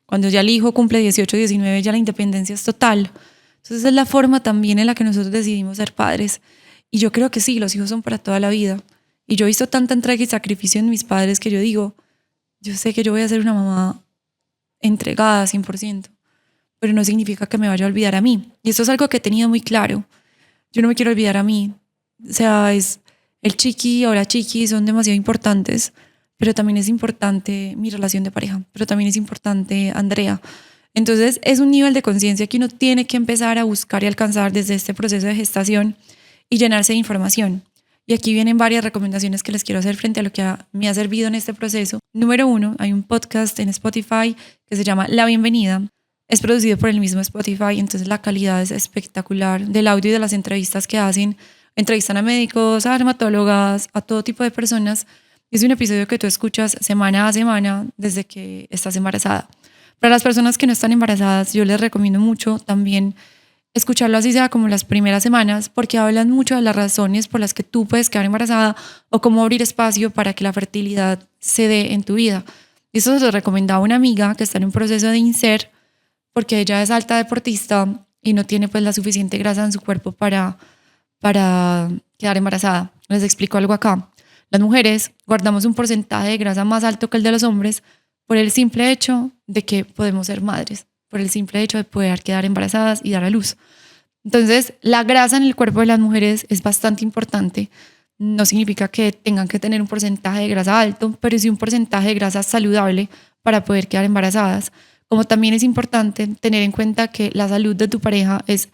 A: cuando ya el hijo cumple 18, 19, ya la independencia es total. Entonces esa es la forma también en la que nosotros decidimos ser padres. Y yo creo que sí, los hijos son para toda la vida. Y yo he visto tanta entrega y sacrificio en mis padres que yo digo, yo sé que yo voy a ser una mamá entregada 100%, pero no significa que me vaya a olvidar a mí. Y esto es algo que he tenido muy claro. Yo no me quiero olvidar a mí. O sea, el chiqui o la chiqui son demasiado importantes, pero también es importante mi relación de pareja, pero también es importante Andrea. Entonces es un nivel de conciencia que uno tiene que empezar a buscar y alcanzar desde este proceso de gestación y llenarse de información. Y aquí vienen varias recomendaciones que les quiero hacer frente a lo que me ha servido en este proceso. Número 1, hay un podcast en Spotify que se llama La Bienvenida. Es producido por el mismo Spotify, entonces la calidad es espectacular del audio y de las entrevistas que hacen. Entrevistan a médicos, a dermatólogas, a todo tipo de personas. Es un episodio que tú escuchas semana a semana desde que estás embarazada. Para las personas que no están embarazadas, yo les recomiendo mucho también escucharlo así sea como las primeras semanas, porque hablan mucho de las razones por las que tú puedes quedar embarazada o cómo abrir espacio para que la fertilidad se dé en tu vida. Eso se lo recomendaba una amiga que está en un proceso de INSER, porque ella es alta deportista y no tiene pues la suficiente grasa en su cuerpo para quedar embarazada. Les explico algo acá. Las mujeres guardamos un porcentaje de grasa más alto que el de los hombres por el simple hecho de que podemos ser madres, por el simple hecho de poder quedar embarazadas y dar a luz. Entonces, la grasa en el cuerpo de las mujeres es bastante importante. No significa que tengan que tener un porcentaje de grasa alto, pero sí un porcentaje de grasa saludable para poder quedar embarazadas. Como también es importante tener en cuenta que la salud de tu pareja es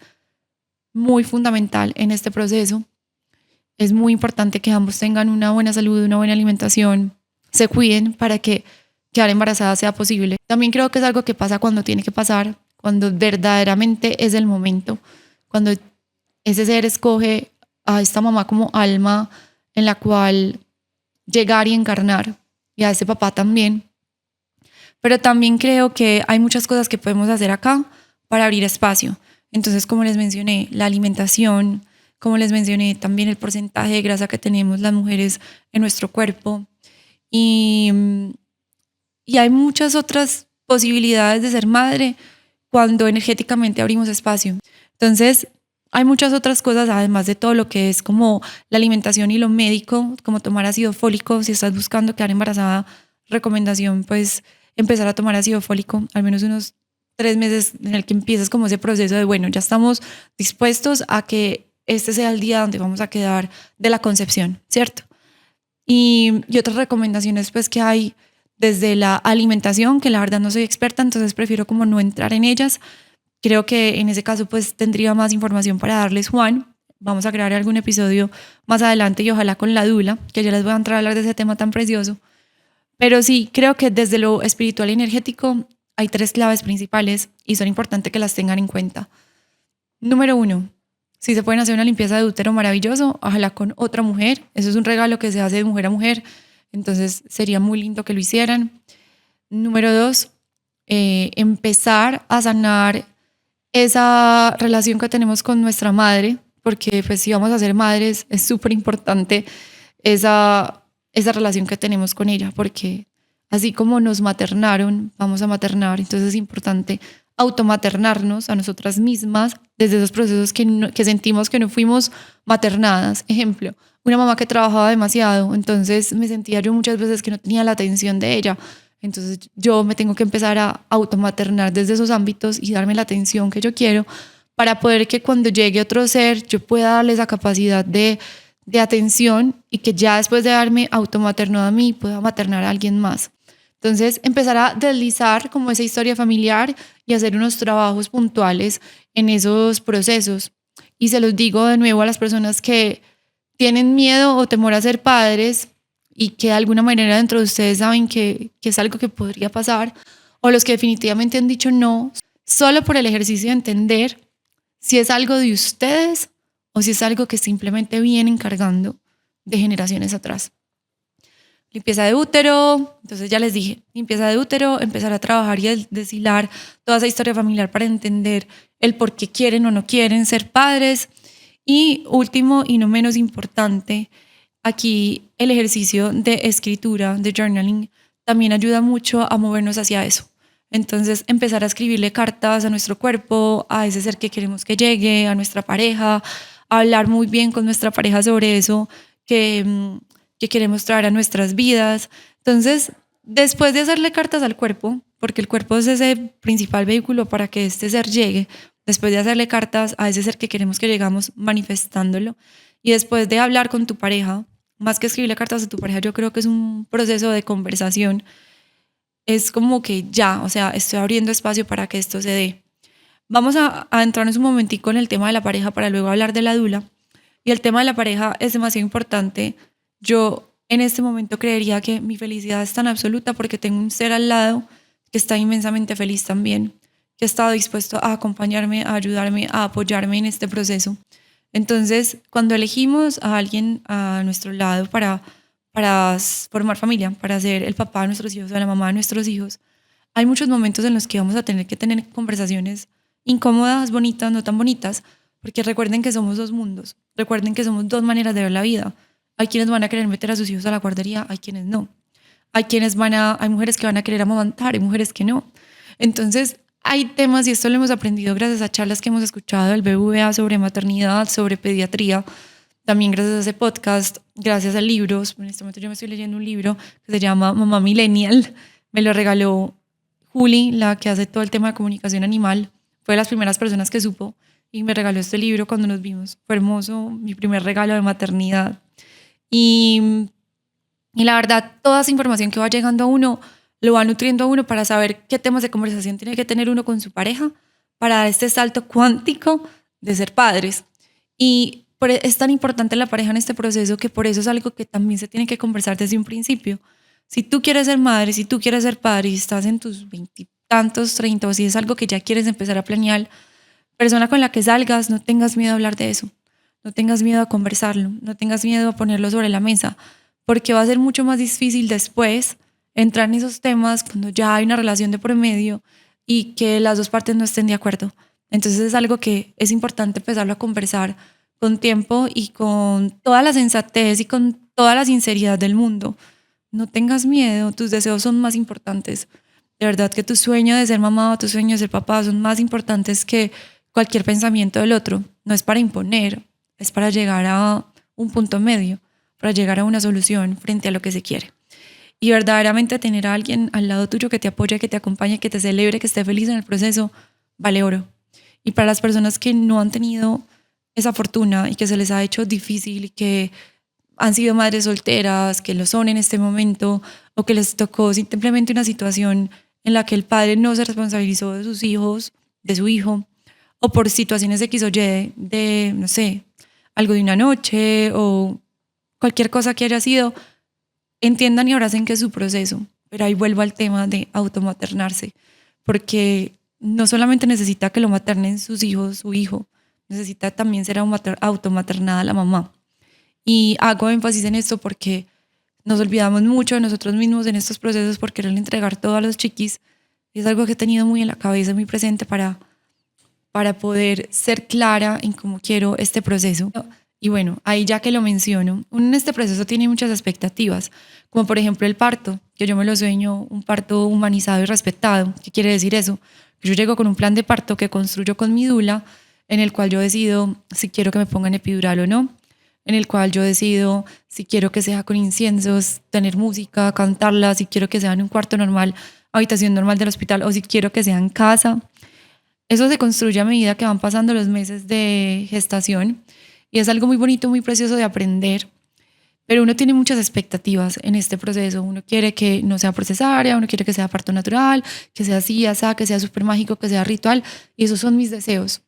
A: muy fundamental en este proceso. Es muy importante que ambos tengan una buena salud, una buena alimentación, se cuiden para que quedar embarazada sea posible. También creo que es algo que pasa cuando tiene que pasar, cuando verdaderamente es el momento, cuando ese ser escoge a esta mamá como alma en la cual llegar y encarnar, y a ese papá también. Pero también creo que hay muchas cosas que podemos hacer acá para abrir espacio. Entonces, como les mencioné, la alimentación, como les mencioné, también el porcentaje de grasa que tenemos las mujeres en nuestro cuerpo. Y, y hay muchas otras posibilidades de ser madre cuando energéticamente abrimos espacio. Entonces, hay muchas otras cosas, además de todo lo que es como la alimentación y lo médico, como tomar ácido fólico. Si estás buscando quedar embarazada, recomendación, pues empezar a tomar ácido fólico, al menos unos 3 meses en el que empiezas como ese proceso de, bueno, ya estamos dispuestos a que este sea el día donde vamos a quedar de la concepción, ¿cierto? Y otras recomendaciones pues que hay desde la alimentación, que la verdad no soy experta, entonces prefiero como no entrar en ellas. Creo que en ese caso pues tendría más información para darles Juan. Vamos a crear algún episodio más adelante y ojalá con la dula, que ya les voy a entrar a hablar de ese tema tan precioso. Pero sí, creo que desde lo espiritual y energético hay 3 claves principales y son importantes que las tengan en cuenta. Número 1, si se pueden hacer una limpieza de útero maravilloso, ojalá con otra mujer. Eso es un regalo que se hace de mujer a mujer, entonces sería muy lindo que lo hicieran. Número 2, empezar a sanar esa relación que tenemos con nuestra madre, porque pues si vamos a ser madres es súper importante esa relación que tenemos con ella, porque así como nos maternaron, vamos a maternar, entonces es importante automaternarnos a nosotras mismas desde esos procesos que sentimos que no fuimos maternadas. Ejemplo, una mamá que trabajaba demasiado, entonces me sentía yo muchas veces que no tenía la atención de ella. Entonces yo me tengo que empezar a automaternar desde esos ámbitos y darme la atención que yo quiero para poder que cuando llegue otro ser yo pueda darle esa capacidad de atención y que ya después de darme automaternado a mí pueda maternar a alguien más. Entonces empezar a deslizar como esa historia familiar y hacer unos trabajos puntuales en esos procesos. Y se los digo de nuevo a las personas que tienen miedo o temor a ser padres y que de alguna manera dentro de ustedes saben que es algo que podría pasar, o los que definitivamente han dicho no, solo por el ejercicio de entender si es algo de ustedes o si es algo que simplemente vienen cargando de generaciones atrás. Limpieza de útero, entonces ya les dije, limpieza de útero, empezar a trabajar y deshilar toda esa historia familiar para entender el por qué quieren o no quieren ser padres. Y último y no menos importante, aquí el ejercicio de escritura, de journaling, también ayuda mucho a movernos hacia eso. Entonces, empezar a escribirle cartas a nuestro cuerpo, a ese ser que queremos que llegue, a nuestra pareja, a hablar muy bien con nuestra pareja sobre eso que queremos traer a nuestras vidas. Entonces, después de hacerle cartas al cuerpo, porque el cuerpo es ese principal vehículo para que este ser llegue, después de hacerle cartas a ese ser que queremos que llegamos manifestándolo, y después de hablar con tu pareja, más que escribirle cartas a tu pareja, yo creo que es un proceso de conversación. Es como que ya, o sea, estoy abriendo espacio para que esto se dé. Vamos a entrarnos un momentico en el tema de la pareja para luego hablar de la dula. Y el tema de la pareja es demasiado importante. Yo en este momento creería que mi felicidad es tan absoluta porque tengo un ser al lado que está inmensamente feliz también, que ha estado dispuesto a acompañarme, a ayudarme, a apoyarme en este proceso. Entonces, cuando elegimos a alguien a nuestro lado para formar familia, para ser el papá de nuestros hijos o la mamá de nuestros hijos, hay muchos momentos en los que vamos a tener que tener conversaciones incómodas, bonitas, no tan bonitas, porque recuerden que somos 2 mundos, recuerden que somos 2 maneras de ver la vida. Hay quienes van a querer meter a sus hijos a la guardería, hay quienes no. Hay mujeres que van a querer amamantar, hay mujeres que no. Entonces, hay temas, y esto lo hemos aprendido gracias a charlas que hemos escuchado del BBVA sobre maternidad, sobre pediatría, también gracias a ese podcast, gracias a libros. En este momento yo me estoy leyendo un libro que se llama Mamá Millennial. Me lo regaló Juli, la que hace todo el tema de comunicación animal. Fue de las primeras personas que supo y me regaló este libro cuando nos vimos. Fue hermoso, mi primer regalo de maternidad. Y la verdad, toda esa información que va llegando a uno, lo va nutriendo a uno para saber qué temas de conversación tiene que tener uno con su pareja para dar este salto cuántico de ser padres. Y es tan importante la pareja en este proceso que por eso es algo que también se tiene que conversar desde un principio. Si tú quieres ser madre, si tú quieres ser padre y estás en tus 20 tantos 30 o si es algo que ya quieres empezar a planear, persona con la que salgas, no tengas miedo a hablar de eso, no tengas miedo a conversarlo, no tengas miedo a ponerlo sobre la mesa, porque va a ser mucho más difícil después entrar en esos temas cuando ya hay una relación de por medio y que las dos partes no estén de acuerdo. Entonces es algo que es importante empezarlo a conversar con tiempo y con toda la sensatez y con toda la sinceridad del mundo. No tengas miedo, tus deseos son más importantes. De verdad que tu sueño de ser mamá o tu sueño de ser papá son más importantes que cualquier pensamiento del otro. No es para imponer, es para llegar a un punto medio, para llegar a una solución frente a lo que se quiere. Y verdaderamente tener a alguien al lado tuyo que te apoye, que te acompañe, que te celebre, que esté feliz en el proceso, vale oro. Y para las personas que no han tenido esa fortuna y que se les ha hecho difícil y que han sido madres solteras, que lo son en este momento, o que les tocó simplemente una situación en la que el padre no se responsabilizó de sus hijos, de su hijo, o por situaciones X o Y de, no sé, algo de una noche o cualquier cosa que haya sido, entiendan y abracen que es su proceso. Pero ahí vuelvo al tema de automaternarse, porque no solamente necesita que lo maternen sus hijos, su hijo, necesita también ser automaternada la mamá. Y hago énfasis en esto porque nos olvidamos mucho de nosotros mismos en estos procesos por querer entregar todo a los chiquis. Y es algo que he tenido muy en la cabeza, muy presente para poder ser clara en cómo quiero este proceso. Y bueno, ahí ya que lo menciono, uno en este proceso tiene muchas expectativas, como por ejemplo el parto, que yo me lo sueño un parto humanizado y respetado. ¿Qué quiere decir eso? Yo llego con un plan de parto que construyo con mi dula, en el cual yo decido si quiero que me pongan epidural o no, en el cual yo decido si quiero que sea con inciensos, tener música, cantarla, si quiero que sea en un cuarto normal, habitación normal del hospital, o si quiero que sea en casa. Eso se construye a medida que van pasando los meses de gestación y es algo muy bonito, muy precioso de aprender, pero uno tiene muchas expectativas en este proceso. Uno quiere que no sea por cesárea, uno quiere que sea parto natural, que sea así, así, que sea súper mágico, que sea ritual, y esos son mis deseos.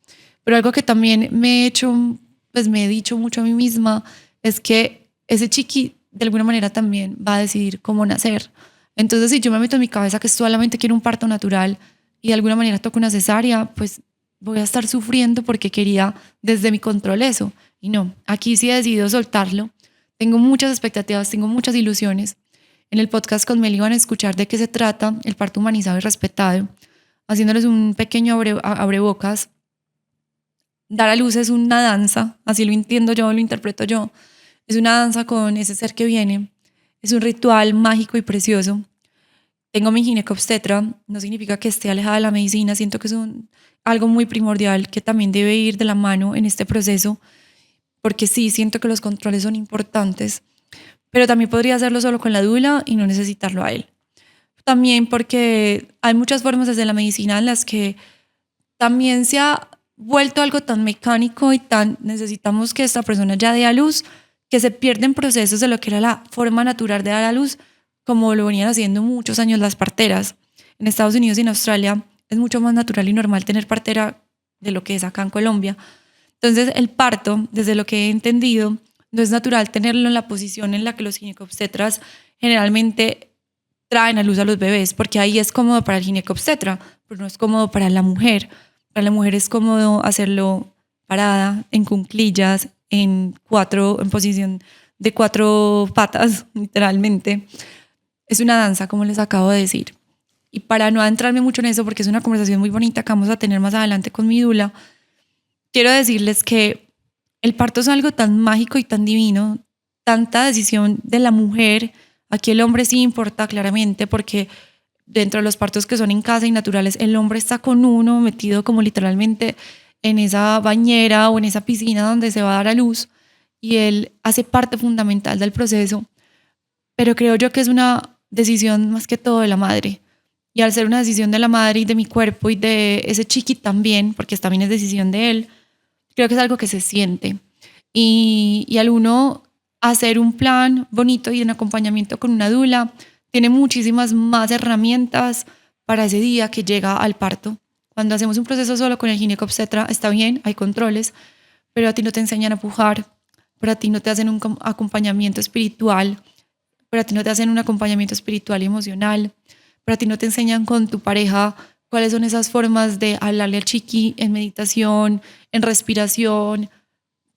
A: Pero algo que también me he hecho, pues me he dicho mucho a mí misma, es que ese chiqui de alguna manera también va a decidir cómo nacer. Entonces, si yo me meto en mi cabeza que solamente quiero un parto natural y de alguna manera toco una cesárea, pues voy a estar sufriendo porque quería desde mi control eso. Y no, aquí sí he decidido soltarlo. Tengo muchas expectativas, tengo muchas ilusiones. En el podcast con Meli van a escuchar de qué se trata el parto humanizado y respetado, haciéndoles un pequeño abrebocas. Dar a luz es una danza, así lo entiendo yo, lo interpreto yo. Es una danza con ese ser que viene. Es un ritual mágico y precioso. Tengo mi ginecobstetra, no significa que esté alejada de la medicina, siento que es algo muy primordial que también debe ir de la mano en este proceso, porque sí, siento que los controles son importantes, pero también podría hacerlo solo con la dula y no necesitarlo a él. También porque hay muchas formas desde la medicina en las que también se ha vuelto algo tan mecánico y tan necesitamos que esta persona ya dé a luz, que se pierden procesos de lo que era la forma natural de dar a luz, como lo venían haciendo muchos años las parteras. En Estados Unidos y en Australia es mucho más natural y normal tener partera de lo que es acá en Colombia. Entonces el parto, desde lo que he entendido, no es natural tenerlo en la posición en la que los ginecobstetras generalmente traen a luz a los bebés, porque ahí es cómodo para el ginecobstetra, pero no es cómodo para la mujer. Para la mujer es cómodo hacerlo parada, en cuclillas, en posición de 4 patas, literalmente. Es una danza, como les acabo de decir. Y para no adentrarme mucho en eso, porque es una conversación muy bonita que vamos a tener más adelante con mi dula, quiero decirles que el parto es algo tan mágico y tan divino, tanta decisión de la mujer. Aquí el hombre sí importa claramente, porque dentro de los partos que son en casa y naturales, el hombre está con uno metido como literalmente en esa bañera o en esa piscina donde se va a dar a luz y él hace parte fundamental del proceso, pero creo yo que es una decisión más que todo de la madre. Y al ser una decisión de la madre y de mi cuerpo y de ese chiqui también, porque también es decisión de él, creo que es algo que se siente. Y al uno hacer un plan bonito y un acompañamiento con una dula, tiene muchísimas más herramientas para ese día que llega al parto. Cuando hacemos un proceso solo con el ginecobstetra, está bien, hay controles, pero a ti no te enseñan a pujar, pero a ti no te hacen un acompañamiento espiritual, pero a ti no te hacen un acompañamiento espiritual y emocional, pero a ti no te enseñan con tu pareja cuáles son esas formas de hablarle al chiqui en meditación, en respiración,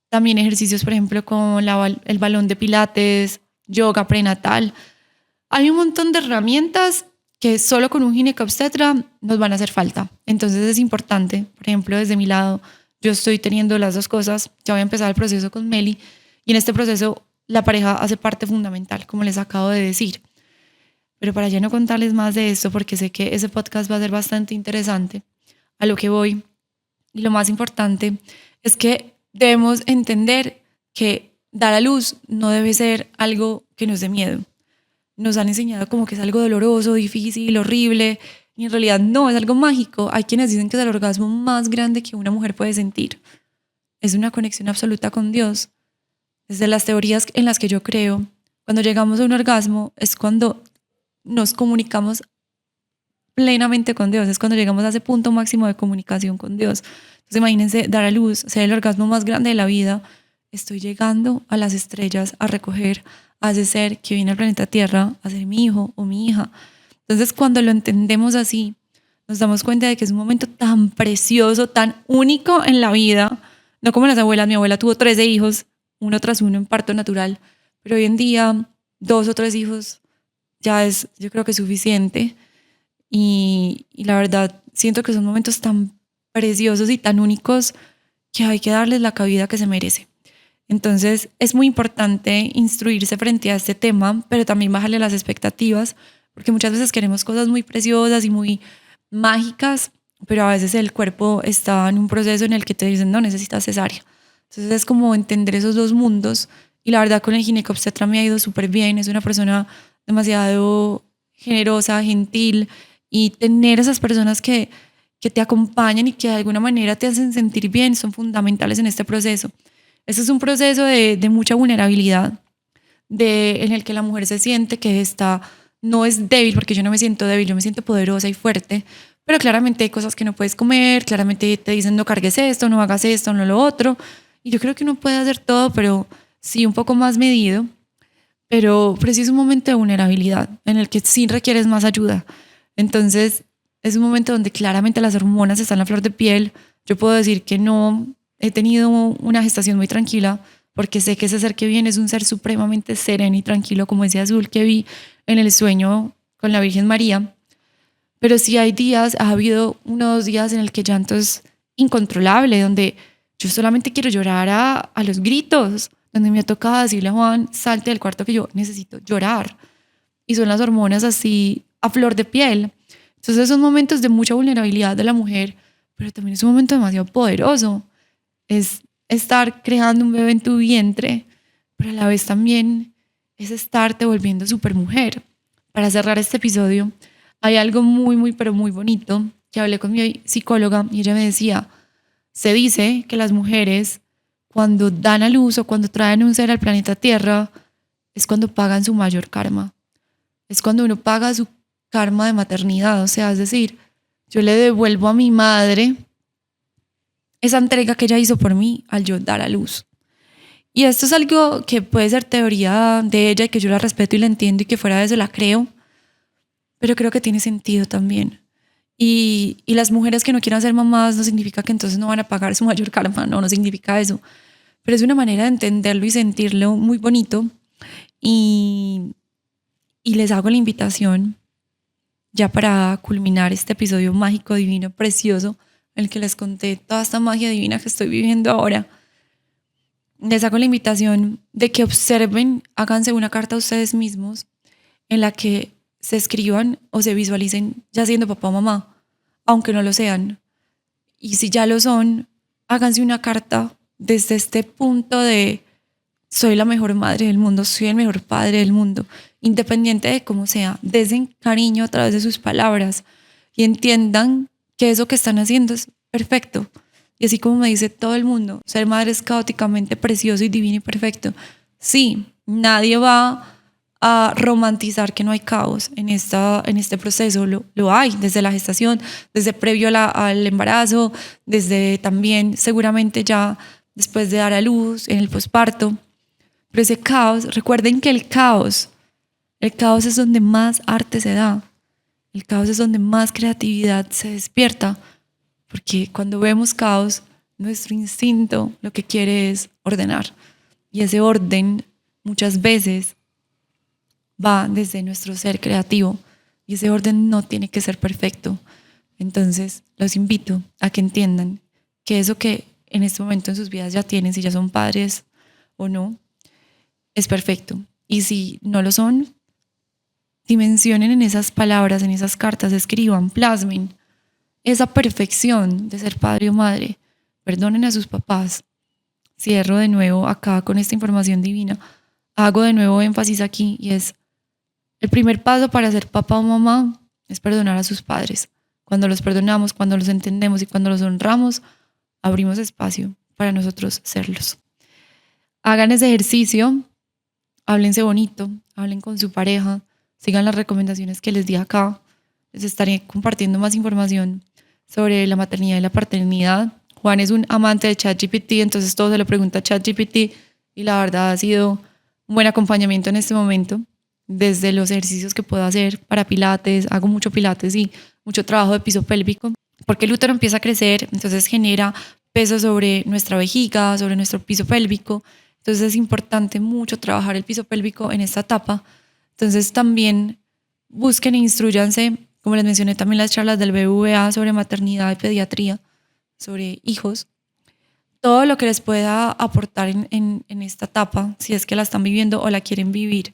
A: también ejercicios, por ejemplo, con el balón de pilates, yoga prenatal. Hay un montón de herramientas que solo con un ginecobstetra nos van a hacer falta. Entonces es importante, por ejemplo, desde mi lado, yo estoy teniendo las dos cosas. Ya voy a empezar el proceso con Meli y en este proceso la pareja hace parte fundamental, como les acabo de decir. Pero para ya no contarles más de esto, porque sé que ese podcast va a ser bastante interesante, a lo que voy, y lo más importante es que debemos entender que dar a luz no debe ser algo que nos dé miedo. Nos han enseñado como que es algo doloroso, difícil, horrible, y en realidad no, es algo mágico. Hay quienes dicen que es el orgasmo más grande que una mujer puede sentir. Es una conexión absoluta con Dios. Desde las teorías en las que yo creo, cuando llegamos a un orgasmo es cuando nos comunicamos plenamente con Dios, es cuando llegamos a ese punto máximo de comunicación con Dios. Entonces imagínense dar a luz, ser el orgasmo más grande de la vida. Estoy llegando a las estrellas a recoger a ese ser que viene al planeta Tierra a ser mi hijo o mi hija. Entonces cuando lo entendemos así, nos damos cuenta de que es un momento tan precioso, tan único en la vida, no como las abuelas. Mi abuela tuvo 13 hijos, uno tras uno en parto natural, pero hoy en día 2 o 3 hijos ya es, yo creo que suficiente. Y la verdad, siento que son momentos tan preciosos y tan únicos que hay que darles la cabida que se merece. Entonces, es muy importante instruirse frente a este tema, pero también bajarle las expectativas, porque muchas veces queremos cosas muy preciosas y muy mágicas, pero a veces el cuerpo está en un proceso en el que te dicen, no, necesitas cesárea. Entonces, es como entender esos dos mundos. Y la verdad, con el ginecobstetra me ha ido súper bien. Es una persona demasiado generosa, gentil, y tener esas personas que te acompañan y que de alguna manera te hacen sentir bien son fundamentales en este proceso. Este es un proceso de mucha vulnerabilidad, en el que la mujer se siente que está, no es débil, porque yo no me siento débil, yo me siento poderosa y fuerte, pero claramente hay cosas que no puedes comer, claramente te dicen no cargues esto, no hagas esto, no lo otro, y yo creo que uno puede hacer todo, pero sí un poco más medido, pero sí es un momento de vulnerabilidad en el que sí requieres más ayuda. Entonces es un momento donde claramente las hormonas están a flor de piel. Yo puedo decir que no he tenido una gestación muy tranquila, porque sé que ese ser que viene es un ser supremamente sereno y tranquilo, como ese azul que vi en el sueño con la Virgen María. Pero sí hay días, ha habido 1 o 2 días en el que llanto es incontrolable, donde yo solamente quiero llorar a los gritos, donde me ha tocado decirle a Juan, salte del cuarto que yo necesito llorar. Y son las hormonas así a flor de piel. Entonces son momentos de mucha vulnerabilidad de la mujer, pero también es un momento demasiado poderoso. Es estar creando un bebé en tu vientre, pero a la vez también es estarte volviendo supermujer. Para cerrar este episodio, hay algo muy, muy, pero muy bonito que hablé con mi psicóloga y ella me decía, se dice que las mujeres cuando dan a luz o cuando traen un ser al planeta Tierra es cuando pagan su mayor karma. Es cuando uno paga su karma de maternidad, o sea, es decir, yo le devuelvo a mi madre esa entrega que ella hizo por mí al yo dar a luz. Y esto es algo que puede ser teoría de ella y que yo la respeto y la entiendo y que fuera de eso la creo, pero creo que tiene sentido también. Y las mujeres que no quieran ser mamás no significa que entonces no van a pagar su mayor karma, no significa eso. Pero es una manera de entenderlo y sentirlo muy bonito. Y les hago la invitación, ya para culminar este episodio mágico, divino, precioso, en el que les conté toda esta magia divina que estoy viviendo ahora. Les hago la invitación de que observen, háganse una carta a ustedes mismos en la que se escriban o se visualicen ya siendo papá o mamá, aunque no lo sean. Y si ya lo son, háganse una carta desde este punto de soy la mejor madre del mundo, soy el mejor padre del mundo, independiente de cómo sea. Desen cariño a través de sus palabras y entiendan que eso que están haciendo es perfecto. Y así como me dice todo el mundo, ser madre es caóticamente precioso y divino y perfecto. Sí, nadie va a romantizar que no hay caos en este proceso. Lo hay desde la gestación, desde previo al embarazo, desde también seguramente ya después de dar a luz, en el posparto. Pero ese caos, recuerden que el caos es donde más arte se da. El caos es donde más creatividad se despierta, porque cuando vemos caos, nuestro instinto lo que quiere es ordenar. Y ese orden muchas veces va desde nuestro ser creativo y ese orden no tiene que ser perfecto. Entonces, los invito a que entiendan que eso que en este momento en sus vidas ya tienen, si ya son padres o no, es perfecto. Y si no lo son, dimensionen en esas palabras, en esas cartas, escriban, plasmen esa perfección de ser padre o madre. Perdonen a sus papás. Cierro de nuevo acá con esta información divina. Hago de nuevo énfasis aquí y es el primer paso para ser papá o mamá es perdonar a sus padres. Cuando los perdonamos, cuando los entendemos y cuando los honramos, abrimos espacio para nosotros serlos. Hagan ese ejercicio, háblense bonito, hablen con su pareja, sigan las recomendaciones que les di acá. Les estaré compartiendo más información sobre la maternidad y la paternidad. Juan es un amante de ChatGPT, entonces todo se lo pregunta a ChatGPT y la verdad ha sido un buen acompañamiento en este momento. Desde los ejercicios que puedo hacer para pilates, hago mucho pilates y mucho trabajo de piso pélvico, porque el útero empieza a crecer, entonces genera peso sobre nuestra vejiga, sobre nuestro piso pélvico, entonces es importante mucho trabajar el piso pélvico en esta etapa. Entonces también busquen e instruyanse, como les mencioné también las charlas del BBVA sobre maternidad y pediatría, sobre hijos, todo lo que les pueda aportar en esta etapa, si es que la están viviendo o la quieren vivir.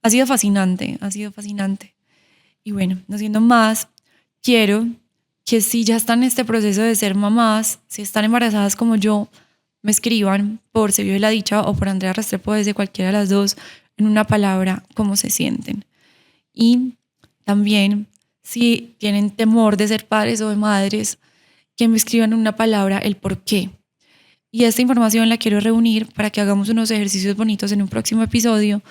A: Ha sido fascinante, ha sido fascinante. Y bueno, no siendo más, quiero que si ya están en este proceso de ser mamás, si están embarazadas como yo, me escriban por Se Vive la Dicha o por Andrea Restrepo desde cualquiera de las dos, en una palabra, cómo se sienten. Y también, si tienen temor de ser padres o de madres, que me escriban en una palabra el por qué. Y esta información la quiero reunir para que hagamos unos ejercicios bonitos en un próximo episodio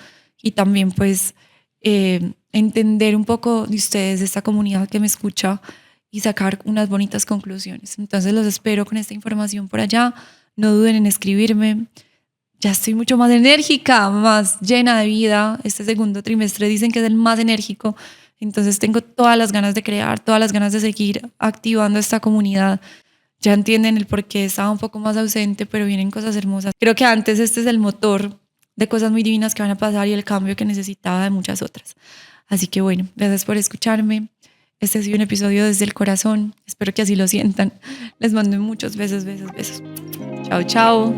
A: y también pues entender un poco de ustedes, de esta comunidad que me escucha y sacar unas bonitas conclusiones. Entonces los espero con esta información por allá. No duden en escribirme. Ya estoy mucho más enérgica, más llena de vida. Este segundo trimestre dicen que es el más enérgico. Entonces tengo todas las ganas de crear, todas las ganas de seguir activando esta comunidad. Ya entienden el por qué estaba un poco más ausente, pero vienen cosas hermosas. Creo que antes este es el motor de cosas muy divinas que van a pasar y el cambio que necesitaba de muchas otras. Así que bueno, gracias por escucharme. Este ha sido un episodio desde el corazón. Espero que así lo sientan. Les mando muchos besos, besos, besos. Chao, chao.